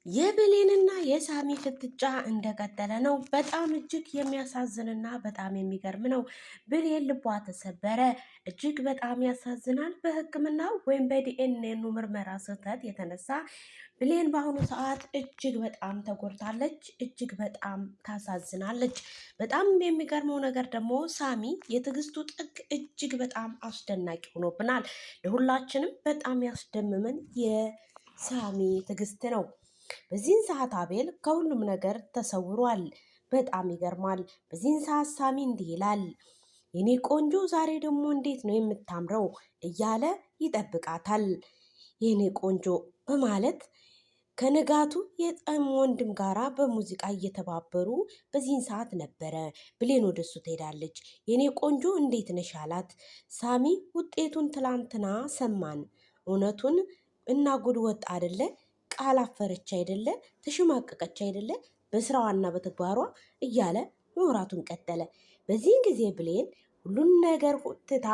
የብሌንና የሳሚ ፍጥጫ እንደቀጠለ ነው። በጣም እጅግ የሚያሳዝንና በጣም የሚገርም ነው። ብሌን ልቧ ተሰበረ። እጅግ በጣም ያሳዝናል። በሕክምና ወይም በዲኤንኤ ምርመራ ስህተት የተነሳ ብሌን በአሁኑ ሰዓት እጅግ በጣም ተጎድታለች። እጅግ በጣም ታሳዝናለች። በጣም የሚገርመው ነገር ደግሞ ሳሚ የትዕግስቱ ጥግ እጅግ በጣም አስደናቂ ሆኖብናል። ለሁላችንም በጣም ያስደምመን የሳሚ ትዕግስት ነው። በዚህን ሰዓት አቤል ከሁሉም ነገር ተሰውሯል። በጣም ይገርማል። በዚህን ሰዓት ሳሚ እንዲህ ይላል፣ የኔ ቆንጆ ዛሬ ደግሞ እንዴት ነው የምታምረው እያለ ይጠብቃታል። የኔ ቆንጆ በማለት ከንጋቱ የጠም ወንድም ጋራ በሙዚቃ እየተባበሩ በዚህን ሰዓት ነበረ። ብሌን ወደሱ ትሄዳለች። የኔ ቆንጆ እንዴት ነሽ አላት። ሳሚ ውጤቱን ትላንትና ሰማን፣ እውነቱን እና ጉድ ወጣ አይደለ? ቃል አፈረች አይደለ? ተሸማቀቀች አይደለ? በስራዋና በተግባሯ እያለ መውራቱን ቀጠለ። በዚህን ጊዜ ብሌን ሁሉን ነገር ትታ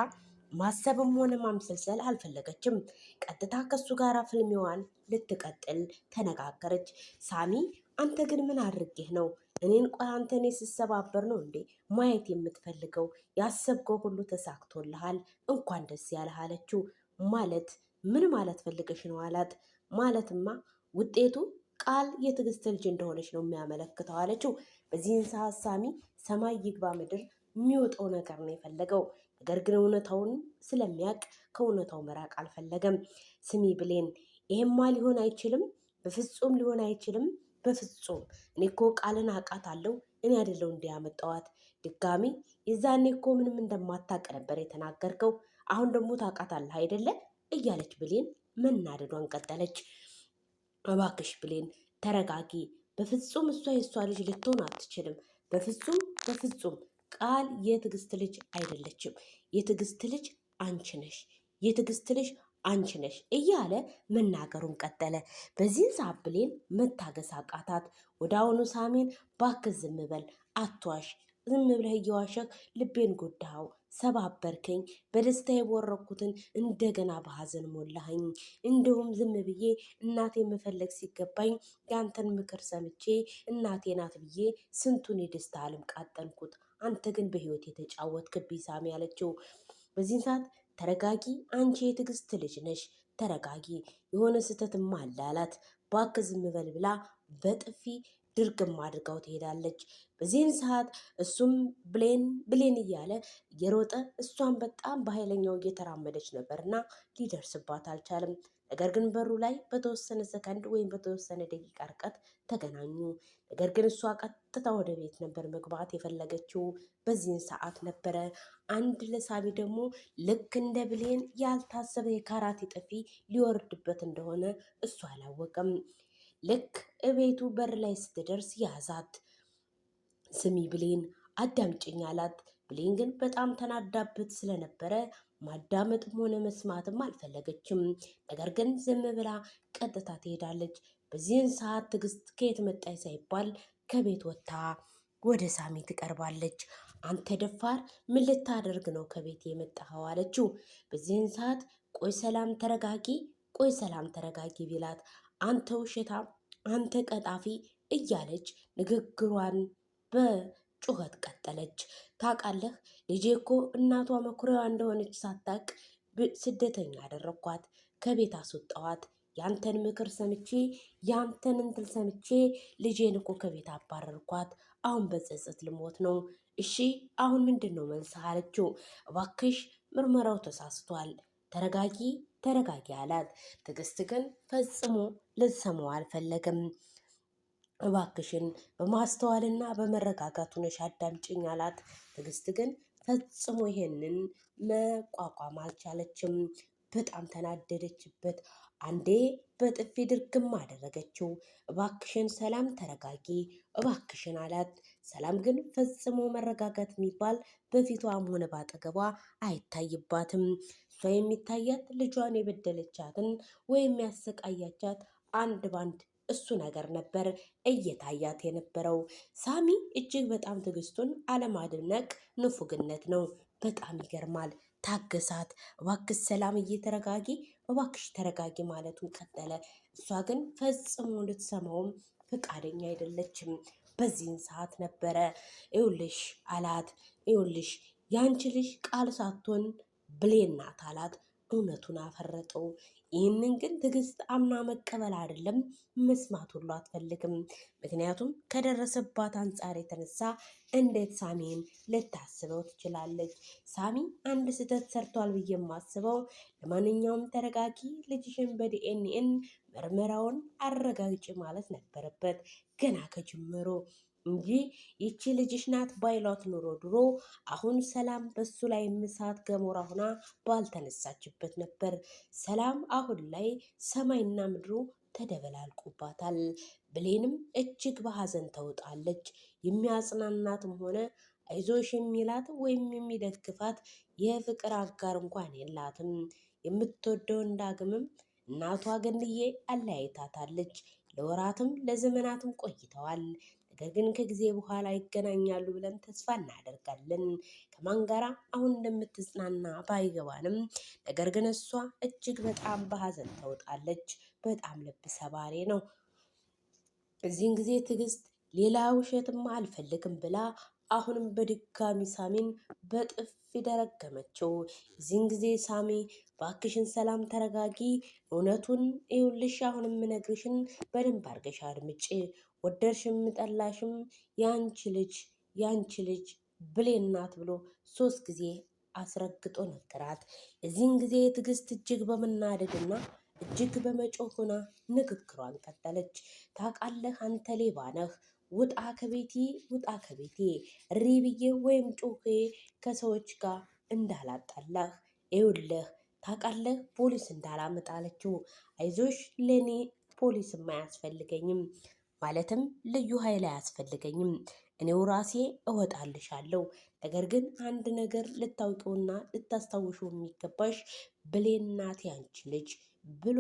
ማሰብም ሆነ ማምሰልሰል አልፈለገችም። ቀጥታ ከሱ ጋር ፍልሚዋን ልትቀጥል ተነጋገረች። ሳሚ አንተ ግን ምን አድርጌህ ነው? እኔን ቆይ አንተ እኔ ስሰባበር ነው እንዴ ማየት የምትፈልገው? ያሰብከው ሁሉ ተሳክቶልሃል፣ እንኳን ደስ ያለህ አለችው። ማለት ምን ማለት ፈልገሽ ነው አላት። ማለትማ ውጤቱ ቃል የትዕግስት ልጅ እንደሆነች ነው የሚያመለክተው አለችው። በዚህን ሰዓት ሳሚ ሰማይ ይግባ ምድር የሚወጣው ነገር ነው የፈለገው። ነገር ግን እውነታውን ስለሚያውቅ ከእውነታው መራቅ አልፈለገም። ስሚ ብሌን፣ ይሄማ ሊሆን አይችልም፣ በፍጹም ሊሆን አይችልም፣ በፍጹም እኔ እኮ ቃልን አውቃታለሁ። እኔ አይደለሁ እንዲያመጣዋት ድጋሚ የዛኔ እኮ ምንም እንደማታውቅ ነበር የተናገርከው። አሁን ደግሞ ታውቃታለህ አይደለ? እያለች ብሌን መናደዷን ቀጠለች። እባክሽ ብሌን ተረጋጊ። በፍጹም እሷ የእሷ ልጅ ልትሆን አትችልም። በፍጹም በፍጹም። ቃል የትዕግስት ልጅ አይደለችም። የትዕግስት ልጅ አንቺ ነሽ፣ የትዕግስት ልጅ አንቺ ነሽ እያለ መናገሩን ቀጠለ። በዚህን ሰዓት ብሌን መታገስ አቃታት። ወደ አሁኑ ሳሚን ባክህ ዝም በል፣ አትዋሽ፣ ዝም ብለህ እየዋሸህ ልቤን ጎዳኸው፣ ሰባበርከኝ፣ በደስታ የቦረኩትን እንደገና በሐዘን ሞላኸኝ። እንዲሁም ዝም ብዬ እናቴ መፈለግ ሲገባኝ ያንተን ምክር ሰምቼ እናቴ ናት ብዬ ስንቱን የደስታ ዓለም ቃጠልኩት። አንተ ግን በህይወት የተጫወትክብኝ ሳሚ አለችው። በዚህን ሰዓት ተረጋጊ፣ አንቺ የትዕግስት ልጅ ነሽ፣ ተረጋጊ፣ የሆነ ስህተትም አለ አላት። እባክህ ዝም በል ብላ በጥፊ ድርግም አድርጋው ትሄዳለች። በዚህን ሰዓት እሱም ብሌን ብሌን እያለ እየሮጠ እሷን በጣም በኃይለኛው እየተራመደች ነበርና ሊደርስባት አልቻለም። ነገር ግን በሩ ላይ በተወሰነ ሰከንድ ወይም በተወሰነ ደቂቃ ርቀት ተገናኙ። ነገር ግን እሷ ቀጥታ ወደ ቤት ነበር መግባት የፈለገችው። በዚህን ሰዓት ነበረ አንድ ለሳሚ ደግሞ ልክ እንደ ብሌን ያልታሰበ የካራቴ ጥፊ ሊወርድበት እንደሆነ እሱ አላወቀም። ልክ እቤቱ በር ላይ ስትደርስ ያዛት። ስሚ ብሌን አዳምጭኝ አላት። ብሌን ግን በጣም ተናዳበት ስለነበረ ማዳመጥም ሆነ መስማትም አልፈለገችም። ነገር ግን ዝም ብላ ቀጥታ ትሄዳለች። በዚህን ሰዓት ትዕግስት ከየት መጣች ሳይባል ከቤት ወጥታ ወደ ሳሚ ትቀርባለች። አንተ ደፋር ምን ልታደርግ ነው ከቤት የመጣኸው አለችው። በዚህን ሰዓት ቆይ ሰላም ተረጋጊ፣ ቆይ ሰላም ተረጋጊ ቢላት አንተ ውሸታም፣ አንተ ቀጣፊ እያለች ንግግሯን በጩኸት ቀጠለች። ታውቃለህ ልጄ እኮ እናቷ መኩሪያዋ እንደሆነች ሳታውቅ ስደተኛ አደረኳት፣ ከቤት አስወጣዋት፣ ያንተን ምክር ሰምቼ ያንተን እንትን ሰምቼ ልጄን እኮ ከቤት አባረርኳት። አሁን በጸጸት ልሞት ነው። እሺ አሁን ምንድን ነው መልስህ አለችው። እባክሽ ምርመራው ተሳስቷል፣ ተረጋጊ ተረጋጊ አላት። ትዕግስት ግን ፈጽሞ ልትሰማው አልፈለገም። እባክሽን በማስተዋልና በመረጋጋት ሆነሽ አዳምጪኝ አላት። ትዕግስት ግን ፈጽሞ ይሄንን መቋቋም አልቻለችም። በጣም ተናደደችበት። አንዴ በጥፊ ድርግም አደረገችው። እባክሽን ሰላም ተረጋጊ እባክሽን አላት። ሰላም ግን ፈጽሞ መረጋጋት የሚባል በፊቷም ሆነ ባጠገቧ አይታይባትም። እሷ የሚታያት ልጇን የበደለቻትን ወይም ያሰቃያቻት አንድ ባንድ እሱ ነገር ነበር እየታያት የነበረው። ሳሚ እጅግ በጣም ትዕግስቱን አለማድነቅ ንፉግነት ነው። በጣም ይገርማል። ታገሳት። እባክሽ ሰላምዬ ተረጋጊ፣ እባክሽ ተረጋጊ ማለቱን ቀጠለ። እሷ ግን ፈጽሞ ልትሰማውም ፈቃደኛ አይደለችም። በዚህን ሰዓት ነበረ ይኸውልሽ አላት። ይኸውልሽ ያንቺ ልጅ ቃል ሳትሆን ብሌን ናት አላት። እውነቱን አፈረጠው። ይህንን ግን ትዕግስት አምና መቀበል አይደለም መስማት ሁሉ አትፈልግም። ምክንያቱም ከደረሰባት አንጻር የተነሳ እንዴት ሳሚን ልታስበው ትችላለች? ሳሚ አንድ ስህተት ሰርቷል ብዬ የማስበው ለማንኛውም ተረጋጊ፣ ልጅሽን በዲኤንኤን ምርመራውን አረጋግጪ ማለት ነበረበት ገና ከጅምሮ እንጂ ይቺ ልጅሽ ናት ባይሏት ኑሮ ድሮ አሁን ሰላም በሱ ላይ እሳት ገሞራ ሆና ባልተነሳችበት ነበር። ሰላም አሁን ላይ ሰማይና ምድሩ ተደበላልቁባታል። ብሌንም እጅግ በሐዘን ተውጣለች። የሚያጽናናትም ሆነ አይዞሽ የሚላት ወይም የሚደግፋት የፍቅር አጋር እንኳን የላትም። የምትወደውን ዳግምም እናቷ ገንዬ አለያይታታለች። ለወራትም ለዘመናትም ቆይተዋል። ነገር ግን ከጊዜ በኋላ ይገናኛሉ ብለን ተስፋ እናደርጋለን። ከማን ጋራ አሁን እንደምትጽናና ባይገባንም ነገር ግን እሷ እጅግ በጣም በሐዘን ተውጣለች። በጣም ልብ ሰባሪ ነው። እዚህን ጊዜ ትዕግስት ሌላ ውሸትም አልፈልግም ብላ አሁንም በድጋሚ ሳሚን በጥፊ ደረገመችው። እዚህን ጊዜ ሳሚ ባክሽን ሰላም ተረጋጊ፣ እውነቱን ይኸውልሽ አሁንም ምነግርሽን በደንብ አድርገሽ አድምጪ፣ ወደድሽም ጠላሽም ያንቺ ልጅ ብሌን ናት ብሎ 3 ጊዜ አስረግጦ ነገራት። እዚህን ጊዜ ትዕግስት እጅግ በመናደድና እጅግ በመጮህ ሆና ንግግሯን ቀጠለች። ታውቃለህ አንተ ሌባ ነህ፣ ውጣ ከቤቴ ውጣ ከቤቴ፣ እሪ ብዬ ወይም ጮሄ ከሰዎች ጋር እንዳላጣላህ ይኸውልህ ታውቃለህ ፖሊስ እንዳላመጣለችው። አይዞሽ ለኔ ፖሊስም አያስፈልገኝም፣ ማለትም ልዩ ኃይል አያስፈልገኝም፣ እኔው ራሴ እወጣልሻለሁ። ነገር ግን አንድ ነገር ልታውቂውና ልታስታውሽው የሚገባሽ ብሌን ናት ያንቺ ልጅ ብሎ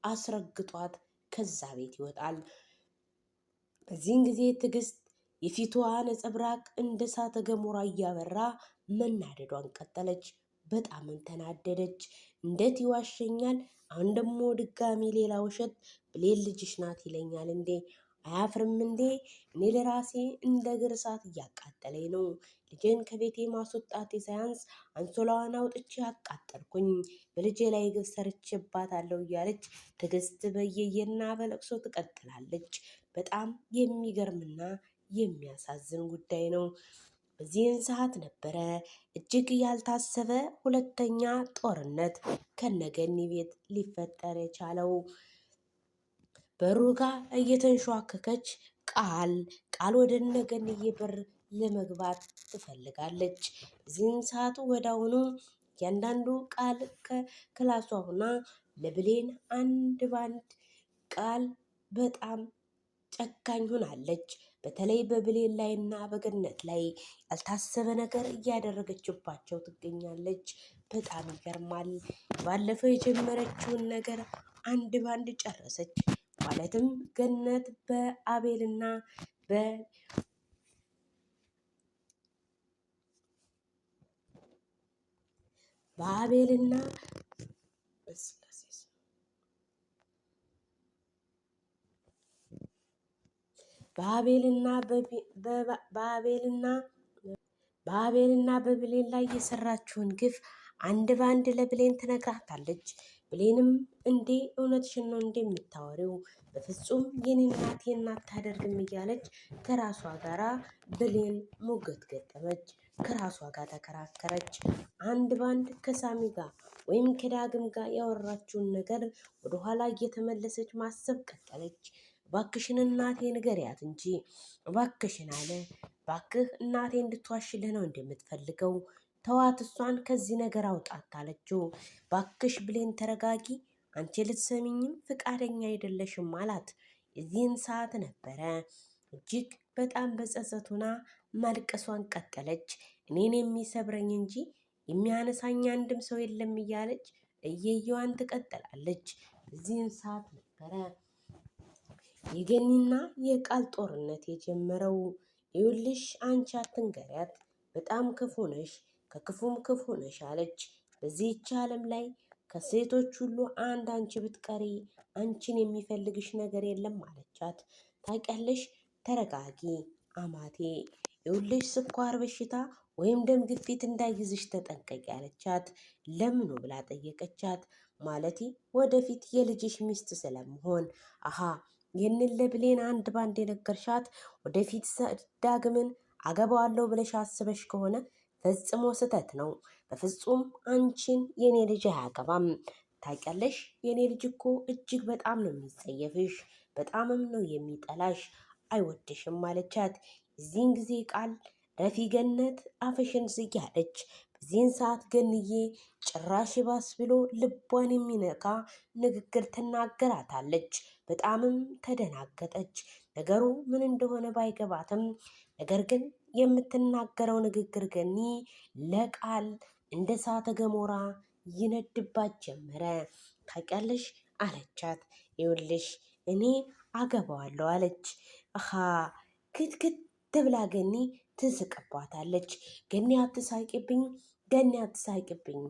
አስረግጧት ከዛ ቤት ይወጣል። በዚህን ጊዜ ትዕግስት የፊቷ ነጸብራቅ እንደ እሳተ ገሞራ እያበራ መናደዷን ቀጠለች። በጣምም ተናደደች። እንዴት ይዋሸኛል? አሁን ደግሞ ድጋሚ ሌላ ውሸት ብሌን ልጅሽ ናት ይለኛል እንዴ? አያፍርም እንዴ? እኔ ለራሴ እንደ እግር እሳት እያቃጠለኝ ነው። ልጄን ከቤቴ ማስወጣቴ ሳያንስ አንሶላዋን አውጥቼ አቃጠልኩኝ። በልጄ ላይ ግብ ሰርቼባታለሁ እያለች ትዕግስት በየየና በለቅሶ ትቀጥላለች። በጣም የሚገርምና የሚያሳዝን ጉዳይ ነው። በዚህን ሰዓት ነበረ እጅግ ያልታሰበ ሁለተኛ ጦርነት ከነገኒ ቤት ሊፈጠር የቻለው። በሩ ጋር እየተንሸዋከከች ቃል ወደ ነገንዬ በር ለመግባት ትፈልጋለች። እዚህን ሰዓቱ ወዳውኑ እያንዳንዱ ቃል ከክላሷ ሆና ለብሌን አንድ ባንድ ቃል በጣም ጨካኝ ሆናለች። በተለይ በብሌን ላይና በገነት ላይ ያልታሰበ ነገር እያደረገችባቸው ትገኛለች። በጣም ይገርማል። ባለፈው የጀመረችውን ነገር አንድ ባንድ ጨረሰች። ማለትም ገነት በአቤልና በአቤልና በብሌን ላይ የሰራችውን ግፍ አንድ ባንድ ለብሌን ትነግራታለች። ብሌንም እንዴ እውነትሽን ነው እንደምታወሪው? በፍጹም የኔ እናት የእናት ታደርግም እያለች ከራሷ ጋራ ብሌን ሞገት ገጠመች። ከራሷ ጋር ተከራከረች። አንድ ባንድ ከሳሚ ጋር ወይም ከዳግም ጋር ያወራችውን ነገር ወደኋላ እየተመለሰች ማሰብ ቀጠለች። እባክሽን እናቴ ንገሪያት እንጂ እባክሽን አለ። እባክህ እናቴ እንድትዋሽልህ ነው እንደምትፈልገው? ተዋት፣ እሷን ከዚህ ነገር አውጣት አለችው። ባክሽ ብሌን ተረጋጊ፣ አንቺ ልትሰሚኝም ፍቃደኛ አይደለሽም አላት። የዚህን ሰዓት ነበረ እጅግ በጣም በጸጸቱና ማልቀሷን ቀጠለች። እኔን የሚሰብረኝ እንጂ የሚያነሳኝ አንድም ሰው የለም እያለች እየየዋን ትቀጥላለች። የዚህን ሰዓት ነበረ የገኒና የቃል ጦርነት የጀመረው። ይኸውልሽ አንቺ አትንገሪያት፣ በጣም ክፉ ነሽ፣ ከክፉም ክፉ ነሽ አለች። በዚህች ዓለም ላይ ከሴቶች ሁሉ አንድ አንቺ ብትቀሪ አንቺን የሚፈልግሽ ነገር የለም አለቻት። ታውቂያለሽ፣ ተረጋጊ አማቴ፣ ይኸውልሽ ስኳር በሽታ ወይም ደም ግፊት እንዳይዝሽ ተጠንቀቂ አለቻት። ለምኑ ብላ ጠየቀቻት። ማለቴ ወደፊት የልጅሽ ሚስት ስለመሆን። አሃ ይህንን ለብሌን አንድ ባንድ የነገርሻት ወደፊት ዳግምን አገባዋለሁ ብለሽ አስበሽ ከሆነ ፈጽሞ ስህተት ነው። በፍጹም አንቺን የኔ ልጅ አያገባም። ታውቂያለሽ፣ የኔ ልጅ እኮ እጅግ በጣም ነው የሚጸየፍሽ፣ በጣምም ነው የሚጠላሽ፣ አይወድሽም አለቻት። የዚህን ጊዜ ቃል ረፊ ገነት አፍሽን ዝጊ አለች። በዚህን ሰዓት ገንዬ ጭራሽ ባስ ብሎ ልቧን የሚነካ ንግግር ትናገራታለች። በጣምም ተደናገጠች። ነገሩ ምን እንደሆነ ባይገባትም ነገር ግን የምትናገረው ንግግር ገኒ ለቃል እንደ እሳተ ገሞራ ይነድባት ጀመረ። ታውቂያለሽ አለቻት። ይኸውልሽ እኔ አገባዋለሁ አለች። አሃ ክትክት ብላ ገኒ ትስቅባታለች። ገኒ አትሳቂብኝ፣ ገኒ አትሳቂብኝ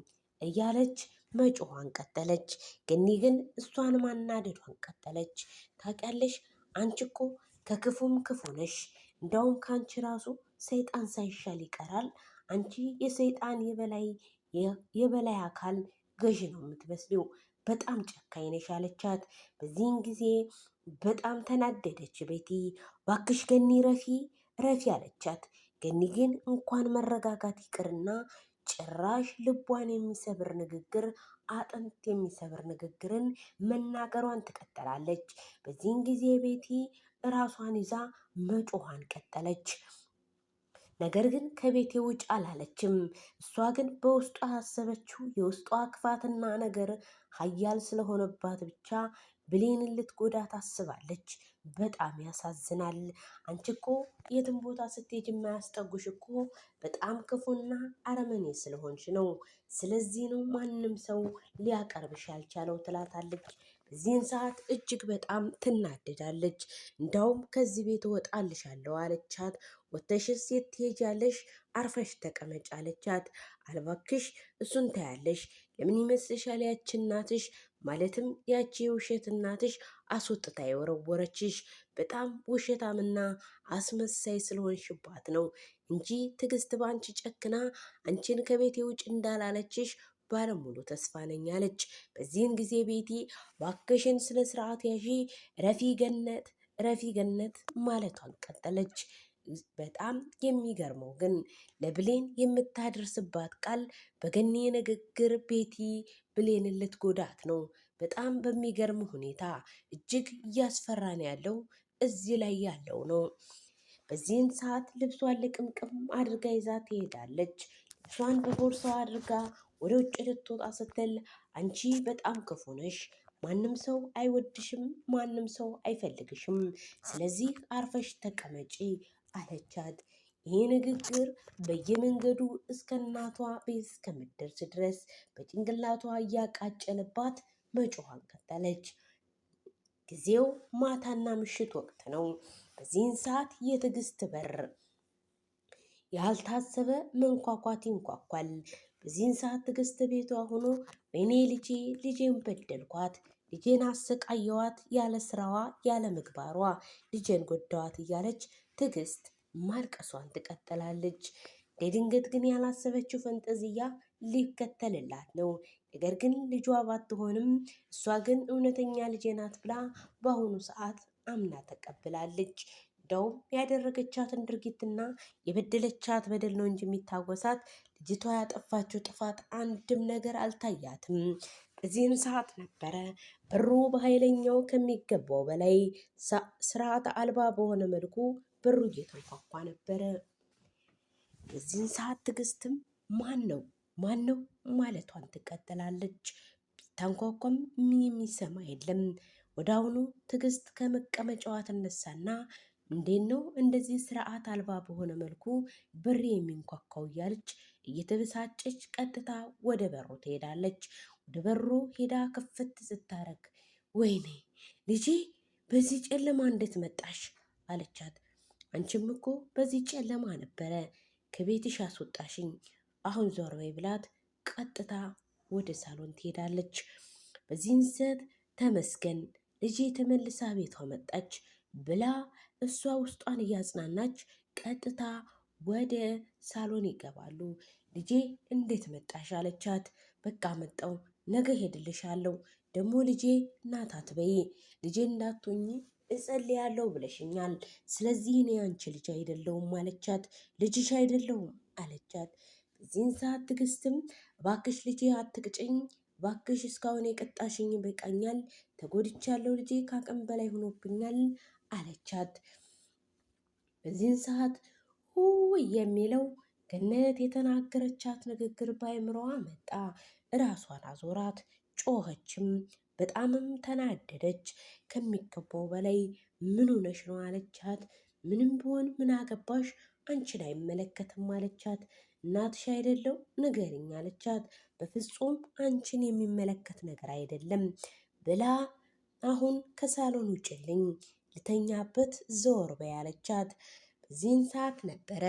እያለች መጮኋን ቀጠለች። ገኒ ግን እሷን ማናደዷን ቀጠለች። ታውቂያለሽ አንቺ እኮ ከክፉም ክፉ ነሽ። እንደውም ከአንቺ ራሱ ሰይጣን ሳይሻል ይቀራል። አንቺ የሰይጣን የበላይ አካል ገዥ ነው የምትመስሊው። በጣም ጨካኝ ነሽ አለቻት። በዚህን ጊዜ በጣም ተናደደች ቤቲ። ባክሽ ገኒ ረፊ ረፊ አለቻት። ገኒ ግን እንኳን መረጋጋት ይቅርና ጭራሽ ልቧን የሚሰብር ንግግር፣ አጥንት የሚሰብር ንግግርን መናገሯን ትቀጥላለች። በዚህን ጊዜ ቤቲ ራሷን ይዛ መጮኋን ቀጠለች። ነገር ግን ከቤቴ ውጭ አላለችም። እሷ ግን በውስጧ ያሰበችው የውስጧ ክፋትና ነገር ኃያል ስለሆነባት ብቻ ብሌንን ልትጎዳ ታስባለች። በጣም ያሳዝናል። አንቺ እኮ የትም ቦታ ስትሄጅ የማያስጠጉሽ እኮ በጣም ክፉና አረመኔ ስለሆንሽ ነው። ስለዚህ ነው ማንም ሰው ሊያቀርብሽ ያልቻለው ትላታለች። በዚህን ሰዓት እጅግ በጣም ትናደዳለች። እንዳውም ከዚህ ቤት እወጣልሻለሁ አለቻት። ወተሽስ የት ትሄጃለሽ? አርፈሽ ተቀመጭ አለቻት። አልባክሽ እሱን ታያለሽ። ለምን ይመስልሻል ያቺ እናትሽ ማለትም ያቺ የውሸት እናትሽ አስወጥታ የወረወረችሽ በጣም ውሸታምና አስመሳይ ስለሆንሽባት ነው እንጂ ትዕግስት ባንቺ ጨክና አንቺን ከቤቴ ውጭ እንዳላለችሽ ባለሙሉ ተስፋ ነኝ አለች። በዚህን ጊዜ ቤቲ ባክሽን ስነ ስርዓት ያዢ፣ ረፊ ገነት ማለቷን ቀጠለች። በጣም የሚገርመው ግን ለብሌን የምታደርስባት ቃል በገኒ ንግግር ቤቲ ብሌንን ልትጎዳት ነው። በጣም በሚገርም ሁኔታ እጅግ እያስፈራን ያለው እዚህ ላይ ያለው ነው። በዚህን ሰዓት ልብሷን ልቅምቅም አድርጋ ይዛ ትሄዳለች። ልብሷን በቦርሳዋ አድርጋ ወደ ውጭ ልትወጣ ስትል አንቺ በጣም ክፉ ነሽ፣ ማንም ሰው አይወድሽም፣ ማንም ሰው አይፈልግሽም፣ ስለዚህ አርፈሽ ተቀመጪ አለቻት። ይህ ንግግር በየመንገዱ እስከ እናቷ ቤት እስከምትደርስ ድረስ በጭንቅላቷ እያቃጨለባት መጮኋን ቀጠለች። ጊዜው ማታና ምሽት ወቅት ነው። በዚህን ሰዓት የትዕግስት በር ያልታሰበ መንኳኳት ይንኳኳል። በዚህን ሰዓት ትዕግስት ቤቷ ሆኖ ወይኔ ልጄን በደልኳት፣ ልጄን አሰቃየዋት፣ ያለ ስራዋ ያለ ምግባሯ ልጄን ጎዳዋት እያለች ትዕግስት ማልቀሷን ትቀጥላለች። ድንገት ግን ያላሰበችው ፈንጠዝያ ሊከተልላት ነው። ነገር ግን ልጇ ባትሆንም እሷ ግን እውነተኛ ልጄ ናት ብላ በአሁኑ ሰዓት አምና ተቀብላለች። እንደውም ያደረገቻትን ድርጊትና የበደለቻት በደል ነው እንጂ የሚታወሳት ልጅቷ ያጠፋችው ጥፋት አንድም ነገር አልታያትም። በዚህም ሰዓት ነበረ በሩ በኃይለኛው ከሚገባው በላይ ስርዓት አልባ በሆነ መልኩ በሩ እየተንኳኳ ነበረ። በዚህን ሰዓት ትዕግስትም ማን ነው ማለቷን ትቀጥላለች። ታንኳኳም ምን የሚሰማ የለም። ወደ አሁኑ ትዕግስት ከመቀመጫዋ ትነሳና እንዴት ነው እንደዚህ ስርዓት አልባ በሆነ መልኩ በር የሚንኳኳው እያለች እየተበሳጨች ቀጥታ ወደ በሩ ትሄዳለች። ወደ በሩ ሄዳ ክፍት ስታረግ ወይኔ ልጄ በዚህ ጨለማ እንዴት መጣሽ አለቻት። አንቺም እኮ በዚህ ጨለማ ነበረ ከቤትሽ አስወጣሽኝ፣ አሁን ዞር በይ ብላት ቀጥታ ወደ ሳሎን ትሄዳለች። በዚህን ሰዓት ተመስገን ልጄ ተመልሳ ቤቷ መጣች ብላ እሷ ውስጧን እያጽናናች ቀጥታ ወደ ሳሎን ይገባሉ። ልጄ እንዴት መጣሽ አለቻት። በቃ መጣው፣ ነገ ሄድልሻለሁ። ደግሞ ልጄ እናት አትበይ፣ ልጄ እንዳትሆኚ እጸልያለሁ ብለሽኛል። ስለዚህ እኔ አንቺ ልጅ አይደለሁም አለቻት። ልጅሽ አይደለሁም አለቻት። በዚህን ሰዓት ትዕግስትም እባክሽ ልጄ አትቅጭኝ፣ እባክሽ እስካሁን የቀጣሽኝ በቃኛል፣ ተጎድቻለሁ፣ ልጄ ከአቅም በላይ ሆኖብኛል አለቻት። በዚህን ሰዓት የሚለው ገነት የተናገረቻት ንግግር በአእምሮዋ መጣ። እራሷን አዞራት፣ ጮኸችም፣ በጣምም ተናደደች። ከሚገባው በላይ ምን ሆነሽ ነው አለቻት። ምንም ቢሆን ምን አገባሽ፣ አንቺን አይመለከትም አለቻት። እናትሽ አይደለው ንገሪኝ አለቻት። በፍጹም አንቺን የሚመለከት ነገር አይደለም ብላ አሁን ከሳሎን ውጭልኝ፣ ልተኛበት ዘወር በይ አለቻት። በዚህን ሰዓት ነበረ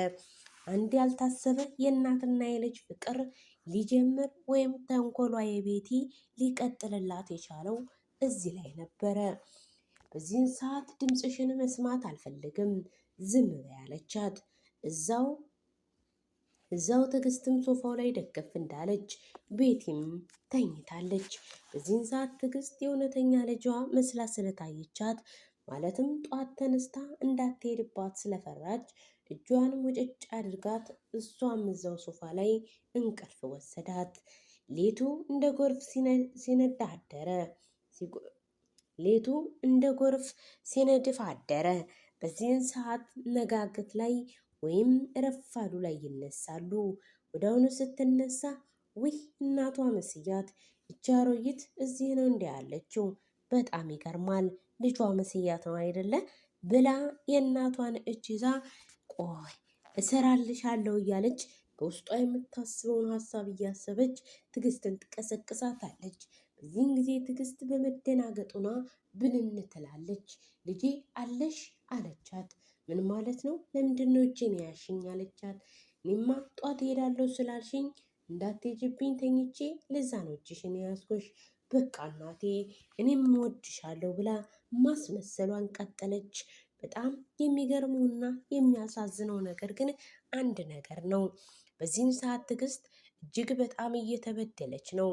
አንድ ያልታሰበ የእናትና የልጅ ፍቅር ሊጀምር ወይም ተንኮሏ የቤቲ ሊቀጥልላት የቻለው እዚህ ላይ ነበረ። በዚህን ሰዓት ድምፅሽን መስማት አልፈልግም፣ ዝም በይ አለቻት። እዛው ትዕግስትም ሶፋው ላይ ደገፍ እንዳለች ቤቲም ተኝታለች። በዚህን ሰዓት ትዕግስት የእውነተኛ ልጇ መስላ ስለታየቻት ማለትም ጧት ተነስታ እንዳትሄድባት ስለፈራች እጇንም ውጭጭ አድርጋት እሷም እዛው ሶፋ ላይ እንቅልፍ ወሰዳት። ሌቱ እንደ ጎርፍ ሲነድ አደረ። ሌቱ እንደ ጎርፍ ሲነድፍ አደረ። በዚህን ሰዓት ነጋገት ላይ ወይም ረፋዱ ላይ ይነሳሉ። ወዲያውኑ ስትነሳ ውይ እናቷ መስያት፣ ይቺ አሮጊት እዚህ ነው እንዲህ ያለችው፣ በጣም ይገርማል፣ ልጇ መስያት ነው አይደለ ብላ የእናቷን እጅ ይዛ ቆይ እሰራልሻለሁ እያለች በውስጧ የምታስበውን ሀሳብ እያሰበች ትዕግስትን ትቀሰቅሳታለች። በዚህን ጊዜ ትዕግስት በመደናገጡና ብንን ትላለች። ልጄ አለሽ አለቻት። ምን ማለት ነው? ለምንድን ነው እጄን ያሽኝ አለቻት። እኔማ ጧት ሄዳለሁ ስላልሽኝ እንዳትሄጂብኝ ተኝቼ ለዛ ነው እጅሽን ያዝኩሽ። በቃ እናቴ እኔም እወድሻለሁ ብላ ማስመሰሏን ቀጠለች። በጣም የሚገርመውና የሚያሳዝነው ነገር ግን አንድ ነገር ነው። በዚህም ሰዓት ትዕግስት እጅግ በጣም እየተበደለች ነው።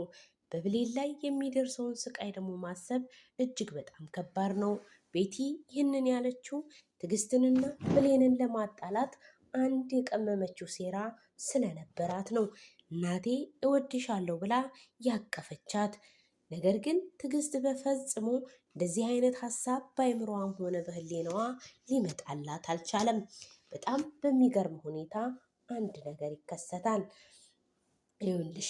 በብሌን ላይ የሚደርሰውን ስቃይ ደግሞ ማሰብ እጅግ በጣም ከባድ ነው። ቤቲ ይህንን ያለችው ትዕግስትንና ብሌንን ለማጣላት አንድ የቀመመችው ሴራ ስለነበራት ነው። እናቴ እወድሻለሁ ብላ ያቀፈቻት። ነገር ግን ትዕግስት በፈጽሞ እንደዚህ አይነት ሀሳብ በአይምሮዋም ሆነ በህሊናዋ ሊመጣላት አልቻለም። በጣም በሚገርም ሁኔታ አንድ ነገር ይከሰታል። ይኸውልሽ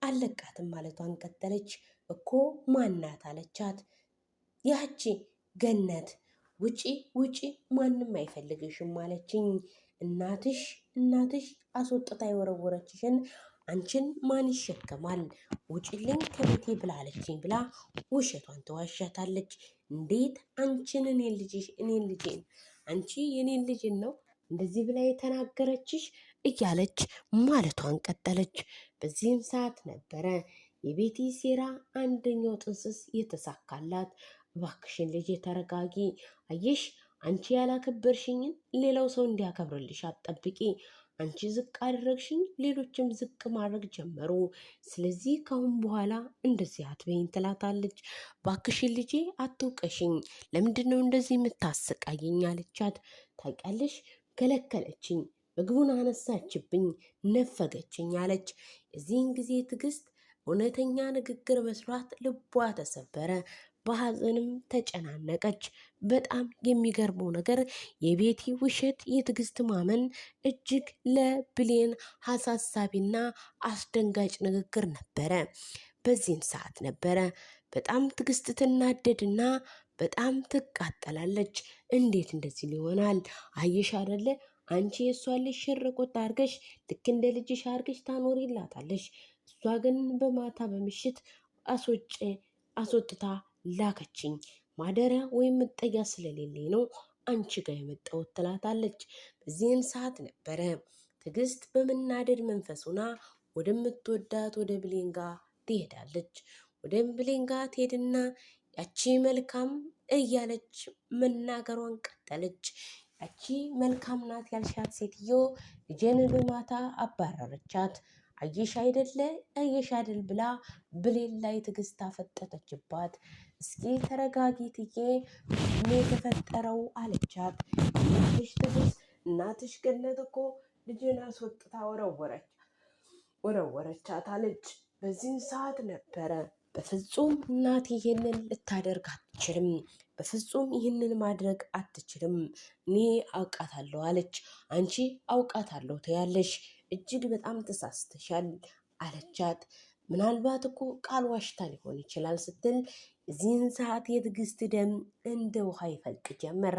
አለቃትም ማለቷን ቀጠለች። እኮ ማናት አለቻት። ያቺ ገነት ውጪ ማንም አይፈልግሽም አለችኝ። እናትሽ አስወጥታ የወረወረችሽን አንቺን ማን ይሸከማል? ውጪልኝ ከቤቴ ብላለችኝ ብላ ውሸቷን ተዋሻታለች። እንዴት አንቺን እኔን ልጄን አንቺ የኔን ልጅን ነው እንደዚህ ብላ የተናገረችሽ እያለች ማለቷን ቀጠለች። በዚህም ሰዓት ነበረ የቤቲ ሴራ አንደኛው ጥንስስ የተሳካላት። እባክሽን ልጄ ተረጋጊ፣ አየሽ አንቺ ያላከበርሽኝን ሌላው ሰው እንዲያከብርልሽ አትጠብቂ። አንቺ ዝቅ አደረግሽኝ፣ ሌሎችም ዝቅ ማድረግ ጀመሩ። ስለዚህ ካሁን በኋላ እንደዚህ አትበይኝ ትላታለች። ባክሽን ልጄ አትውቀሽኝ፣ ለምንድነው እንደዚህ የምታሰቃየኝ አለቻት። ታውቂያለሽ ከለከለችኝ፣ ምግቡን አነሳችብኝ፣ ነፈገችኝ አለች። የዚህን ጊዜ ትዕግስት እውነተኛ ንግግር መስሏት ልቧ ተሰበረ። በሐዘንም ተጨናነቀች። በጣም የሚገርመው ነገር የቤቲ ውሸት የትዕግስት ማመን እጅግ ለብሌን አሳሳቢና አስደንጋጭ ንግግር ነበረ። በዚህም ሰዓት ነበረ በጣም ትዕግስት ትናደድና በጣም ትቃጠላለች። እንዴት እንደዚህ ሊሆናል? አየሽ አይደለ አንቺ የእሷን ልጅ ሽርቁት አርገሽ ልክ እንደ ልጅሽ አርገሽ ታኖሪላታለሽ። እሷ ግን በማታ በምሽት አስወጥታ ላከችኝ። ማደሪያ ወይም መጠጊያ ስለሌለኝ ነው አንቺ ጋር የመጣሁት ትላታለች። በዚህን ሰዓት ነበረ ትዕግስት በመናደድ መንፈሱና ወደምትወዳት ወደ ብሌን ጋር ትሄዳለች። ወደ ብሌን ጋር ትሄድና ያቺ መልካም እያለች መናገሯን ቀጠለች። ያቺ መልካም ናት ያልሻት ሴትዮ ልጄን በማታ አባረረቻት። አየሽ አይደለ አየሽ አይደል ብላ ብሌን ላይ ትዕግስት አፈጠጠችባት። እስኪ ተረጋጊ ትዬ ምን የተፈጠረው አለቻት። እናትሽ ገነት እኮ ልጄን አስወጥታ ወረወረቻት አለች። በዚህን ሰዓት ነበረ በፍጹም እናቴ ይህንን ልታደርግ አትችልም፣ በፍጹም ይህንን ማድረግ አትችልም፣ እኔ አውቃታለሁ አለች። አንቺ አውቃታለሁ ትያለሽ፣ እጅግ በጣም ተሳስተሻል አለቻት። ምናልባት እኮ ቃል ዋሽታ ሊሆን ይችላል ስትል እዚህን ሰዓት የትዕግስት ደም እንደ ውሃ ይፈልቅ ጀመር።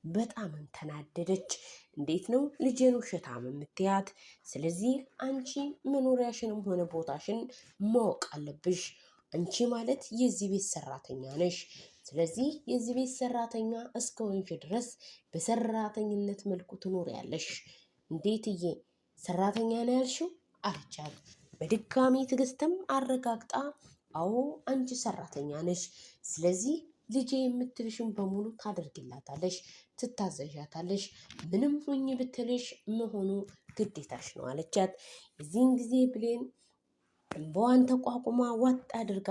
በጣምም ተናደደች። እንዴት ነው ልጄን ውሸታም የምትያት? ስለዚህ አንቺ መኖሪያሽንም ሆነ ቦታሽን ማወቅ አለብሽ። አንቺ ማለት የዚህ ቤት ሰራተኛ ነሽ። ስለዚህ የዚህ ቤት ሰራተኛ እስከሆንሽ ድረስ በሰራተኝነት መልኩ ትኖሪያለሽ። እንዴትዬ ሰራተኛ ነው ያልሽው አለቻት። በድጋሚ ትዕግስትም አረጋግጣ አዎ አንቺ ሰራተኛ ነሽ፣ ስለዚህ ልጄ የምትልሽን በሙሉ ታደርግላታለሽ፣ ትታዘዣታለሽ፣ ምንም ሁኝ ብትልሽ መሆኑ ግዴታሽ ነው አለቻት። የዚህን ጊዜ ብሌን እንባዋን ተቋቁማ ዋጥ አድርጋ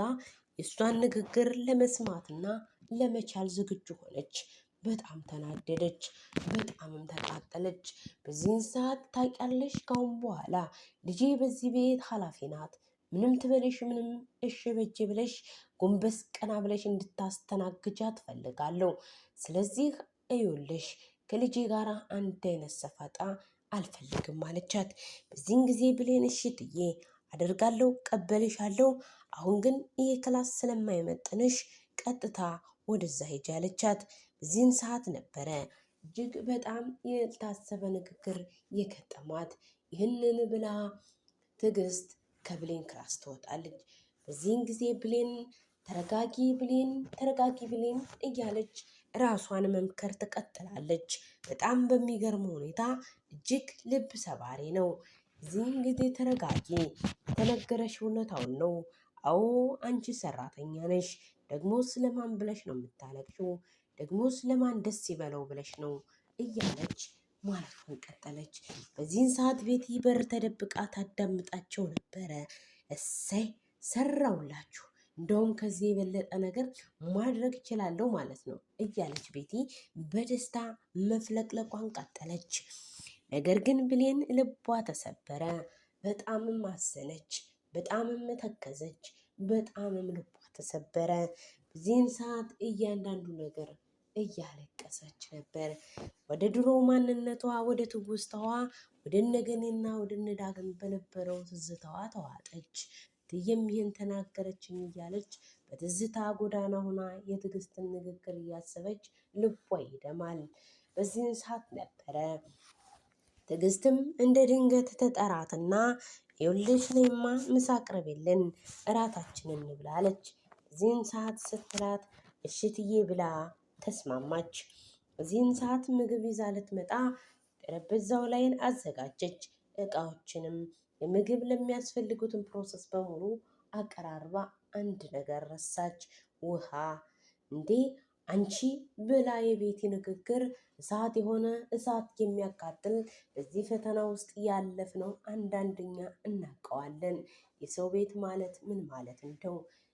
የእሷን ንግግር ለመስማትና ለመቻል ዝግጁ ሆነች። በጣም ተናደደች፣ በጣምም ተቃጠለች። በዚህን ሰዓት ታውቂያለሽ፣ ካሁን በኋላ ልጄ በዚህ ቤት ኃላፊ ናት። ምንም ትበለሽ ምንም እሺ በጄ ብለሽ ጎንበስ ቀና ብለሽ እንድታስተናግጃ ትፈልጋለሁ። ስለዚህ እዩልሽ ከልጄ ጋር አንድ አይነት ሰፋጣ አልፈልግም አለቻት። በዚህን ጊዜ ብሌን እሺ ትዬ አደርጋለሁ፣ ቀበልሻለሁ። አሁን ግን ይሄ ክላስ ስለማይመጥንሽ ቀጥታ ወደዛ ሂጂ አለቻት። በዚህን ሰዓት ነበረ እጅግ በጣም ያልታሰበ ንግግር የገጠማት። ይህንን ብላ ትዕግስት ከብሌን ክላስ ትወጣለች። በዚህን ጊዜ ብሌን ተረጋጊ ብሌን ተረጋጊ ብሌን እያለች ራሷን መምከር ትቀጥላለች። በጣም በሚገርም ሁኔታ እጅግ ልብ ሰባሪ ነው። እዚህን ጊዜ ተረጋጊ፣ የተነገረሽ እውነታውን ነው። አዎ አንቺ ሰራተኛ ነሽ። ደግሞ ስለማን ብለሽ ነው የምታለቅሽው? ደግሞ ስለማን ደስ ይበለው ብለሽ ነው እያለች ማለቷን ቀጠለች። በዚህን ሰዓት ቤቲ በር ተደብቃ ታዳምጣቸው ነበረ። እሰይ ሰራውላችሁ፣ እንደውም ከዚህ የበለጠ ነገር ማድረግ እችላለሁ ማለት ነው እያለች ቤቲ በደስታ መፍለቅለቋን ቀጠለች። ነገር ግን ብሌን ልቧ ተሰበረ። በጣምም አዘነች፣ በጣምም ተከዘች፣ በጣምም ልቧ ተሰበረ። በዚህን ሰዓት እያንዳንዱ ነገር እያለቀሰች ነበር። ወደ ድሮ ማንነቷ፣ ወደ ትውስታዋ፣ ወደ ነገኔና ወደ ነዳግም በነበረው ትዝታዋ ተዋጠች። ትየም ይህን ተናገረችኝ እያለች በትዝታ ጎዳና ሆና የትዕግስትን ንግግር እያሰበች ልቧ ይደማል። በዚህን ሰዓት ነበረ ትዕግስትም እንደ ድንገት ተጠራትና ይኸውልሽ ነይማ ምሳ አቅርቢልን እራታችንን እንብላ አለች። በዚህን ሰዓት ስትላት እሽትዬ ብላ ተስማማች። በዚህን ሰዓት ምግብ ይዛ ልትመጣ ጠረጴዛው ላይን አዘጋጀች። እቃዎችንም የምግብ ለሚያስፈልጉትን ፕሮሰስ በሙሉ አቀራርባ አንድ ነገር ረሳች፣ ውሃ። እንዴ አንቺ ብላ የቤቲ ንግግር እሳት የሆነ እሳት የሚያቃጥል በዚህ ፈተና ውስጥ ያለፍነው አንዳንድኛ እናውቀዋለን። የሰው ቤት ማለት ምን ማለት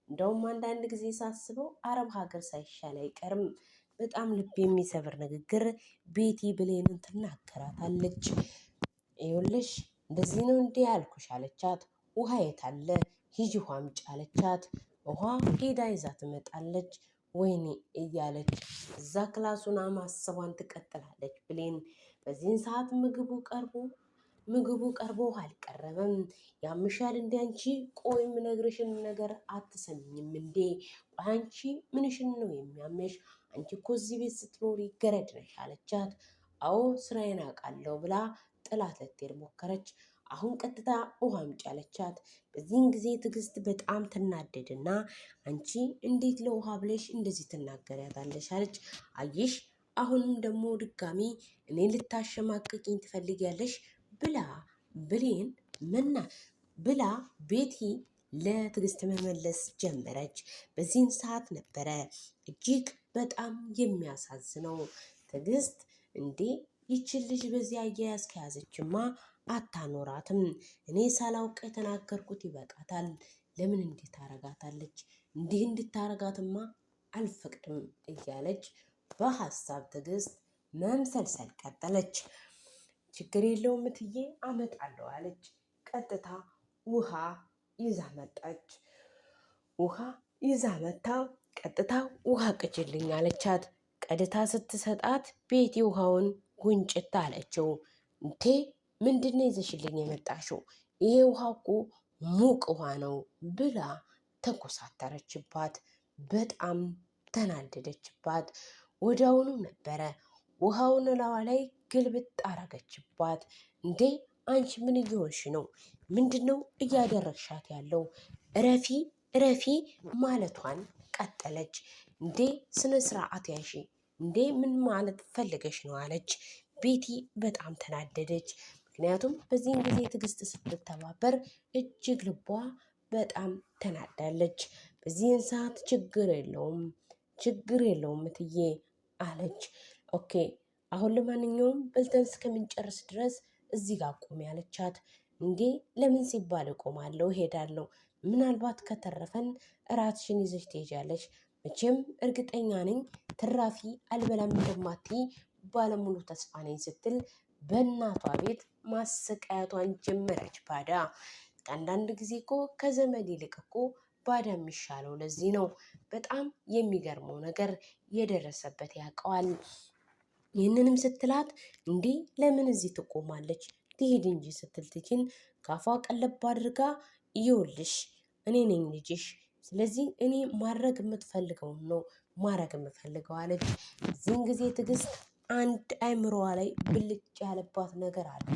እንደውም አንዳንድ ጊዜ ሳስበው አረብ ሀገር ሳይሻል አይቀርም። በጣም ልብ የሚሰብር ንግግር ቤቲ ብሌንን ትናገራታለች። ይኸውልሽ እንደዚህ ነው እንዲህ ያልኩሽ አለቻት። ውሃ የት አለ? ሂጂ ውሃ አምጪ አለቻት። ውሃ ሄዳ ይዛ ትመጣለች። ወይኔ እያለች እዛ ክላሱና ማሰቧን ትቀጥላለች ብሌን። በዚህን ሰዓት ምግቡ ቀርቦ ውሃ አልቀረበም። ያምሻል እንዴ አንቺ? ቆይ የምነግርሽን ነገር አትሰሚኝም እንዴ? አንቺ ምንሽን ነው የሚያመሽ? አንቺ እኮ እዚህ ቤት ስትኖሪ ገረድ ነሽ አለቻት። አዎ ስራዬን አውቃለሁ ብላ ጥላት ልትሄድ ሞከረች። አሁን ቀጥታ ውሃ አምጪ አለቻት። በዚህን ጊዜ ትዕግስት በጣም ትናደድና አንቺ እንዴት ለውሃ ብለሽ እንደዚህ ትናገሪያታለሽ አለች። አየሽ አሁንም ደግሞ ድጋሚ እኔ ልታሸማቅቂኝ ትፈልጊያለሽ ብላ ብሌን ብላ ቤቲ ለትዕግስት መመለስ ጀመረች። በዚህን ሰዓት ነበረ እጅግ በጣም የሚያሳዝነው። ትዕግስት እንዴ ይችን ልጅ በዚህ አያያዝ ከያዘችማ አታኖራትም። እኔ ሳላውቅ የተናገርኩት ይበቃታል። ለምን እንዲህ ታረጋታለች? እንዲህ እንድታረጋትማ አልፈቅድም እያለች በሀሳብ ትዕግስት መምሰልሰል ቀጠለች። ችግር የለውም እትዬ አመጣለሁ አለች። ቀጥታ ውሃ ይዛ መጣች። ውሃ ይዛ መታ ቀጥታ ውሃ ቅጅልኝ አለቻት። ቀድታ ስትሰጣት ቤቲ ውሃውን ጉንጭት አለችው። እንቴ ምንድነው ይዘሽልኝ የመጣሽው? ይሄ ውሃ እኮ ሙቅ ውሃ ነው ብላ ተኮሳተረችባት። በጣም ተናደደችባት። ወዲያውኑ ነበረ ውሃውን ላዋ ላይ ግልብጥ አረገችባት። እንዴ አንቺ ምን እየሆንሽ ነው? ምንድን ነው እያደረግሻት ያለው? እረፊ እረፊ ማለቷን ቀጠለች። እንዴ ስነ ስርዓት ያሺ እንዴ ምን ማለት ፈልገሽ ነው አለች። ቤቲ በጣም ተናደደች። ምክንያቱም በዚህን ጊዜ ትዕግስት ስትተባበር እጅግ ልቧ በጣም ተናዳለች። በዚህን ሰዓት ችግር የለውም እትዬ አለች። ኦኬ አሁን ለማንኛውም በልተን እስከምንጨርስ ድረስ እዚህ ጋር ቆሚ ያለቻት። እንዴ ለምን ሲባል እቆማለሁ እሄዳለሁ፣ ምናልባት ከተረፈን እራትሽን ይዘሽ ትሄጃለሽ። መቼም እርግጠኛ ነኝ ትራፊ አልበላም እንደማትይ ባለሙሉ ተስፋ ነኝ ስትል በእናቷ ቤት ማሰቃየቷን ጀመረች። ባዳ አንዳንድ ጊዜ እኮ ከዘመድ ይልቅ እኮ ባዳ የሚሻለው ለዚህ ነው። በጣም የሚገርመው ነገር የደረሰበት ያውቀዋል። ይህንንም ስትላት እንዴ ለምን እዚህ ትቆማለች? ትሄድ እንጂ ስትል ትችን ካፏ ቀለብ አድርጋ ይውልሽ እኔ ነኝ ልጅሽ፣ ስለዚህ እኔ ማድረግ የምትፈልገውን ነው ማድረግ የምፈልገው አለች። እዚህን ጊዜ ትዕግስት አንድ አይምሮዋ ላይ ብልጭ ያለባት ነገር አለ።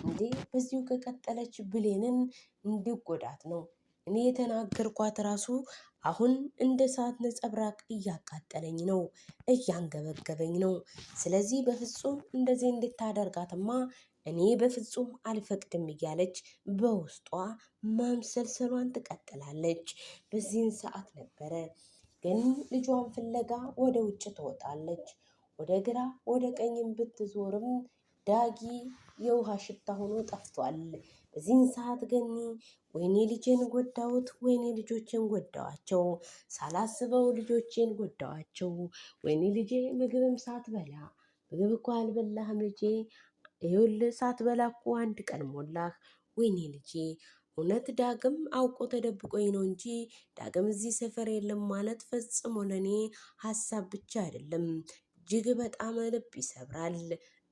እንዴ በዚሁ ከቀጠለች ብሌንን እንዲጎዳት ነው። እኔ የተናገርኳት ራሱ አሁን እንደ እሳት ነጸብራቅ እያቃጠለኝ ነው፣ እያንገበገበኝ ነው። ስለዚህ በፍጹም እንደዚህ እንድታደርጋትማ እኔ በፍጹም አልፈቅድም እያለች በውስጧ ማምሰልሰሏን ትቀጥላለች። በዚህን ሰዓት ነበረ ገኒ ልጇን ፍለጋ ወደ ውጭ ትወጣለች። ወደ ግራ ወደ ቀኝም ብትዞርም ዳጊ የውሃ ሽታ ሆኖ ጠፍቷል። በዚህን ሰዓት ገኒ ወይኔ ልጄን ጎዳሁት፣ ወይኔ ልጆቼን ጎዳዋቸው፣ ሳላስበው ልጆቼን ጎዳዋቸው፣ ወይኔ ልጄ ምግብም ሳትበላ፣ ምግብ እኮ አልበላህም ልጄ፣ ይኸውልህ ሳትበላ እኮ አንድ ቀን ሞላህ፣ ወይኔ ልጄ እውነት ዳግም አውቆ ተደብቆኝ ነው እንጂ ዳግም እዚህ ሰፈር የለም ማለት ፈጽሞ ለእኔ ሀሳብ ብቻ አይደለም፣ እጅግ በጣም ልብ ይሰብራል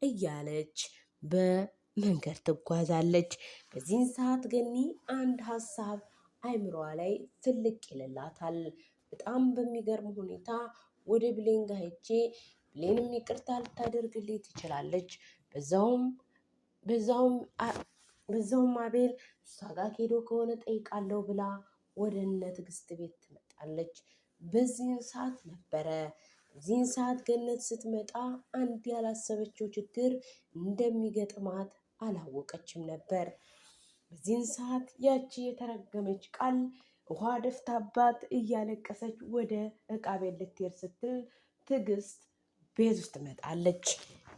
እያለች በመንገድ ትጓዛለች። በዚህን ሰዓት ገኒ አንድ ሀሳብ አይምሮዋ ላይ ትልቅ ይልላታል። በጣም በሚገርም ሁኔታ ወደ ብሌን ጋር ሄጄ ብሌንም ይቅርታ ልታደርግልኝ ትችላለች። በዛውም አቤል እሷ ጋር ሄዶ ከሆነ ጠይቃለሁ ብላ ወደ እነ ትዕግስት ቤት ትመጣለች። በዚህን ሰዓት ገነት ስትመጣ አንድ ያላሰበችው ችግር እንደሚገጥማት አላወቀችም ነበር። በዚህን ሰዓት ያቺ የተረገመች ቃል ውሃ ደፍታባት እያለቀሰች ወደ እቃ ቤት ልትሄድ ስትል ትዕግስት ቤት ውስጥ ትመጣለች።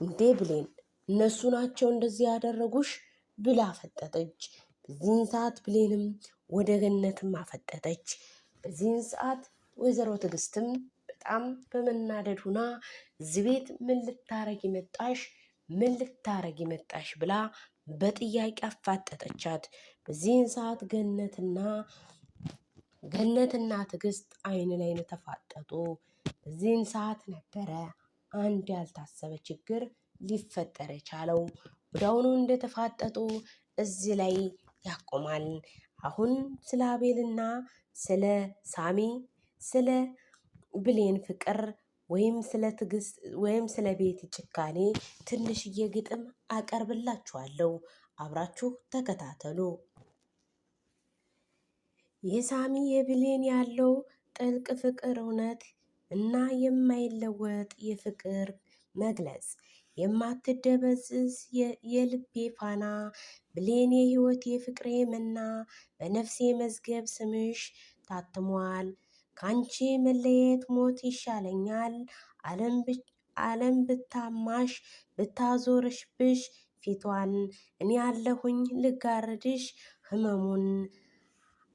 እንዴ ብሌን እነሱ ናቸው እንደዚህ ያደረጉሽ ብላ አፈጠጠች። በዚህን ሰዓት ብሌንም ወደ ገነትም አፈጠጠች። በዚህን ሰዓት ወይዘሮ ትዕግስትም በጣም በመናደድ ሁና እዚህ ቤት ምን ልታረጊ መጣሽ ብላ በጥያቄ አፋጠጠቻት። በዚህን ሰዓት ገነትና ትዕግስት አይን ላይን ተፋጠጡ። በዚህን ሰዓት ነበረ አንድ ያልታሰበ ችግር ሊፈጠር የቻለው። ወዲያውኑ እንደተፋጠጡ እዚህ ላይ ያቆማል። አሁን ስለ አቤልና ስለ ሳሚ፣ ስለ ብሌን ፍቅር ወይም ስለ ትዕግስት ወይም ስለ ቤቲ ጭካኔ ትንሽዬ ግጥም አቀርብላችኋለሁ። አብራችሁ ተከታተሉ። የሳሚ የብሌን ያለው ጥልቅ ፍቅር እውነት እና የማይለወጥ የፍቅር መግለጽ የማትደበዝዝ የልቤ ፋና ብሌን የሕይወቴ ፍቅሬ መና በነፍሴ መዝገብ ስምሽ ታትሟል። ካንቺ መለየት ሞት ይሻለኛል። ዓለም ብታማሽ ብታዞርሽብሽ ፊቷን እኔ ያለሁኝ ልጋርድሽ ህመሙን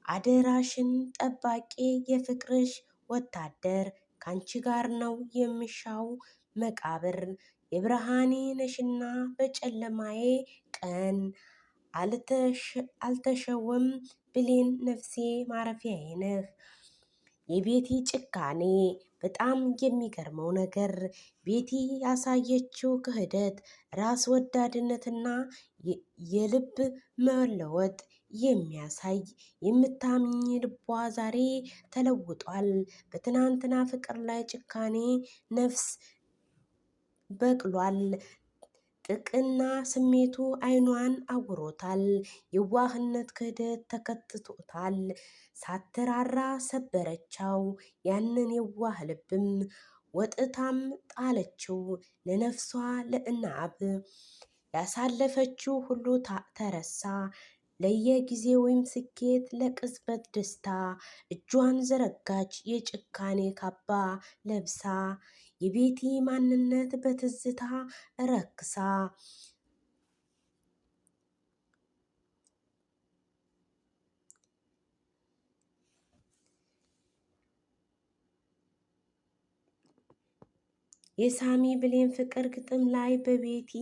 አደራሽን ጠባቂ የፍቅርሽ ወታደር ካንቺ ጋር ነው የምሻው መቃብር የብርሃኔ ነሽና በጨለማዬ ቀን አልተሸወም ብሌን ነፍሴ ማረፊያዬ ነህ። የቤቲ ጭካኔ በጣም የሚገርመው ነገር ቤቲ ያሳየችው ክህደት ራስ ወዳድነትና የልብ መለወጥ የሚያሳይ የምታምኝ ልቧ ዛሬ ተለውጧል። በትናንትና ፍቅር ላይ ጭካኔ ነፍስ በቅሏል። ጥቅና ስሜቱ አይኗን አውሮታል። የዋህነት ክህደት ተከትቶታል። ሳትራራ ሰበረቻው ያንን የዋህ ልብም ወጥታም ጣለችው ለነፍሷ ለእናብ ያሳለፈችው ሁሉ ተረሳ። ለየጊዜውም ስኬት ለቅጽበት ደስታ እጇን ዘረጋች የጭካኔ ካባ ለብሳ የቤቲ ማንነት በትዝታ ረክሳ የሳሚ ብሌን ፍቅር ግጥም ላይ በቤቲ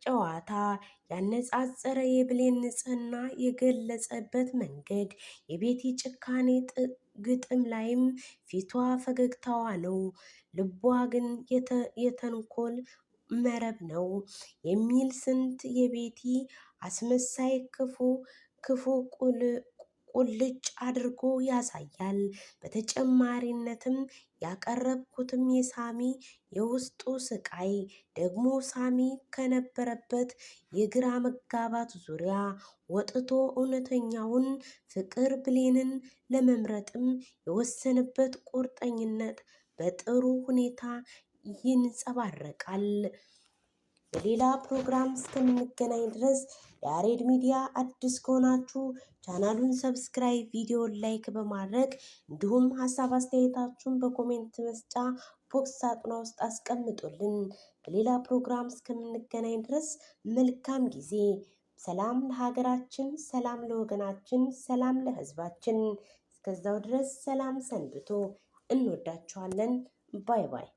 ጨዋታ ያነጻጸረ የብሌን ንጽህና የገለጸበት መንገድ የቤቲ ጭካኔ ግጥም ላይም ፊቷ ፈገግታዋ ነው፣ ልቧ ግን የተንኮል መረብ ነው የሚል ስንት የቤቲ አስመሳይ ክፉ ቁልጭ አድርጎ ያሳያል። በተጨማሪነትም ያቀረብኩትም የሳሚ የውስጡ ስቃይ ደግሞ ሳሚ ከነበረበት የግራ መጋባት ዙሪያ ወጥቶ እውነተኛውን ፍቅር ብሌንን ለመምረጥም የወሰነበት ቁርጠኝነት በጥሩ ሁኔታ ይንጸባረቃል። በሌላ ፕሮግራም እስከምንገናኝ ድረስ ያሬድ ሚዲያ አዲስ ከሆናችሁ ቻናሉን ሰብስክራይብ፣ ቪዲዮን ላይክ በማድረግ እንዲሁም ሀሳብ አስተያየታችሁን በኮሜንት መስጫ ቦክስ ሳጥኗ ውስጥ አስቀምጡልን። በሌላ ፕሮግራም እስከምንገናኝ ድረስ መልካም ጊዜ። ሰላም ለሀገራችን፣ ሰላም ለወገናችን፣ ሰላም ለሕዝባችን። እስከዛው ድረስ ሰላም ሰንብቶ እንወዳችኋለን። ባይ ባይ።